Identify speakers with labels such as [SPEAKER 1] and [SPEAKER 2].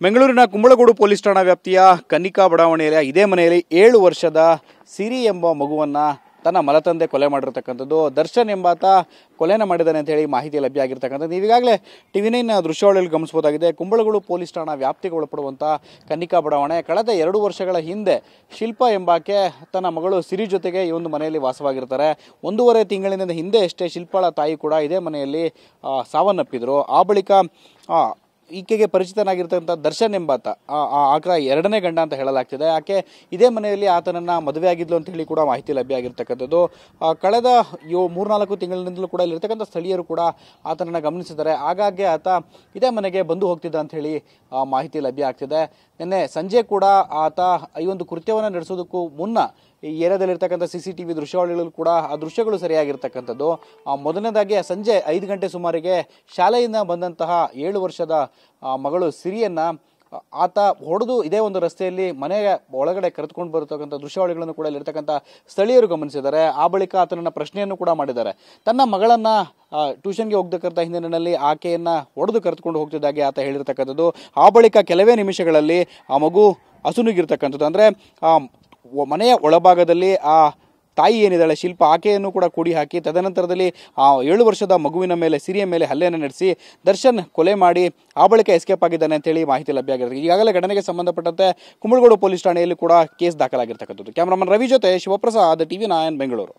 [SPEAKER 1] ಬೆಂಗಳೂರಿನ ಕುಂಬಳಗೋಡು ಪೊಲೀಸ್ ಠಾಣಾ ವ್ಯಾಪ್ತಿಯ ಕನ್ನಿಕಾ ಬಡಾವಣೆಯ ಇದೇ ಮನೆಯಲ್ಲಿ 7 ವರ್ಷದ ಸಿರಿ ಎಂಬ ಮಗುವನ್ನ ತನ್ನ ಮಲತಂದೆ ಕೊಲೆ ಮಾಡಿರತಕ್ಕಂಥದ್ದು. ದರ್ಶನ್ ಎಂಬಾತ ಕೊಲೆನ ಮಾಡಿದ್ದಾನೆ ಅಂತ ಹೇಳಿ ಮಾಹಿತಿ ಲಭ್ಯ ಆಗಿರ್ತಕ್ಕಂಥದ್ದು. ನೀವೀಗಾಗಲೇ ಟಿವಿ9 ದೃಶ್ಯಾವಳಿಯಲ್ಲಿ ಗಮನಿಸಬಹುದಾಗಿದೆ. ಕುಂಬಳಗೋಡು ಪೊಲೀಸ್ ಠಾಣಾ ವ್ಯಾಪ್ತಿಗೆ ಒಳಪಡುವಂಥ ಕನ್ನಿಕಾ ಬಡಾವಣೆ ಕಳೆದ 2 ವರ್ಷಗಳ ಹಿಂದೆ ಶಿಲ್ಪಾ ಎಂಬಾಕೆ ತನ್ನ ಮಗಳು ಸಿರಿ ಜೊತೆಗೆ ಈ ಒಂದು ಮನೆಯಲ್ಲಿ ವಾಸವಾಗಿರ್ತಾರೆ. 1.5 ತಿಂಗಳಿನಿಂದ ಹಿಂದೆ ಅಷ್ಟೇ ಶಿಲ್ಪಾಳ ತಾಯಿ ಕೂಡ ಇದೇ ಮನೆಯಲ್ಲಿ ಸಾವನ್ನಪ್ಪಿದ್ರು. ಆ ಬಳಿಕ ಈಕೆಗೆ ಪರಿಚಿತನಾಗಿರ್ತಕ್ಕಂಥ ದರ್ಶನ್ ಎಂಬಾತ ಆಕೆ 2ನೇ ಗಂಡ ಅಂತ ಹೇಳಲಾಗ್ತಿದೆ. ಆಕೆ ಇದೇ ಮನೆಯಲ್ಲಿ ಆತನನ್ನ ಮದುವೆ ಆಗಿದ್ಲು ಅಂತ ಹೇಳಿ ಕೂಡ ಮಾಹಿತಿ ಲಭ್ಯ ಆಗಿರ್ತಕ್ಕಂಥದ್ದು. ಕಳೆದ 3-4 ತಿಂಗಳಿನಿಂದಲೂ ಕೂಡ ಇಲ್ಲಿರ್ತಕ್ಕಂಥ ಸ್ಥಳೀಯರು ಕೂಡ ಆತನನ್ನ ಗಮನಿಸಿದ್ದಾರೆ. ಆಗಾಗ್ಗೆ ಆತ ಇದೇ ಮನೆಗೆ ಬಂದು ಹೋಗ್ತಿದ್ದ ಅಂತ ಹೇಳಿ ಮಾಹಿತಿ ಲಭ್ಯ ಆಗ್ತಿದೆ. ನಿನ್ನೆ ಸಂಜೆ ಕೂಡ ಆತ ಈ ಒಂದು ಕೃತ್ಯವನ್ನು ನಡೆಸೋದಕ್ಕೂ ಮುನ್ನ ಈ ಏರಿಯಾದಲ್ಲಿರ್ತಕ್ಕಂಥ CCTV ದೃಶ್ಯಾವಳಿಗಳು ಕೂಡ ಆ ದೃಶ್ಯಗಳು ಸರಿಯಾಗಿರ್ತಕ್ಕಂಥದ್ದು. ಮೊದಲನೇದಾಗಿ ಸಂಜೆ 5 ಗಂಟೆ ಸುಮಾರಿಗೆ ಶಾಲೆಯಿಂದ ಬಂದಂತಹ 7 ವರ್ಷದ ಮಗಳು ಸಿರಿಯನ್ನ ಆತ ಹೊಡೆದು ಇದೇ ಒಂದು ರಸ್ತೆಯಲ್ಲಿ ಮನೆಯ ಒಳಗಡೆ ಕರೆದುಕೊಂಡು ಬರತಕ್ಕಂಥ ದೃಶ್ಯಾವಳಿಗಳನ್ನು ಕೂಡ ಇಲ್ಲಿರ್ತಕ್ಕಂಥ ಸ್ಥಳೀಯರು ಗಮನಿಸಿದ್ದಾರೆ. ಆ ಬಳಿಕ ಆತನನ್ನ ಪ್ರಶ್ನೆಯನ್ನು ಕೂಡ ಮಾಡಿದ್ದಾರೆ. ತನ್ನ ಮಗಳನ್ನ ಟ್ಯೂಷನ್ಗೆ ಹೋಗ್ತಕ್ಕಂಥ ಹಿನ್ನೆಲೆಯಲ್ಲಿ ಆಕೆಯನ್ನ ಹೊಡೆದು ಕರೆದುಕೊಂಡು ಹೋಗ್ತಿದ್ದಾಗೆ ಆತ ಹೇಳಿರ್ತಕ್ಕಂಥದ್ದು. ಆ ಬಳಿಕ ಕೆಲವೇ ನಿಮಿಷಗಳಲ್ಲಿ ಆ ಮಗು ಅಸುನೀಗಿರ್ತಕ್ಕಂಥದ್ದು. ಅಂದ್ರೆ ಮನೆಯ ಒಳಭಾಗದಲ್ಲಿ ಆ ತಾಯಿ ಏನಿದ್ದಾಳೆ ಶಿಲ್ಪ ಆಕೆಯನ್ನು ಕೂಡ ಕೂಡಿ ಹಾಕಿ ತದನಂತರದಲ್ಲಿ ಆ 7 ವರ್ಷದ ಮಗುವಿನ ಮೇಲೆ ಸಿರಿಯ ಮೇಲೆ ಹಲ್ಲೆಯನ್ನು ನಡೆಸಿ ದರ್ಶನ್ ಕೊಲೆ ಮಾಡಿ ಆ ಬಳಿಕ ಎಸ್ಕೇಪ್ ಆಗಿದ್ದಾನೆ ಅಂತೇಳಿ ಮಾಹಿತಿ ಲಭ್ಯ ಆಗಿರುತ್ತೆ. ಈಗಾಗಲೇ ಘಟನೆಗೆ ಸಂಬಂಧಪಟ್ಟಂತೆ ಕುಂಬಳಗೋಡು ಪೊಲೀಸ್ ಠಾಣೆಯಲ್ಲಿ ಕೂಡ ಕೇಸ್ ದಾಖಲಾಗಿರ್ತಕ್ಕಂಥದ್ದು. ಕ್ಯಾಮರಾಮನ್ ರವಿ ಜೊತೆ ಶಿವಪ್ರಸಾದ್, ಟಿವಿ9 ಬೆಂಗಳೂರು.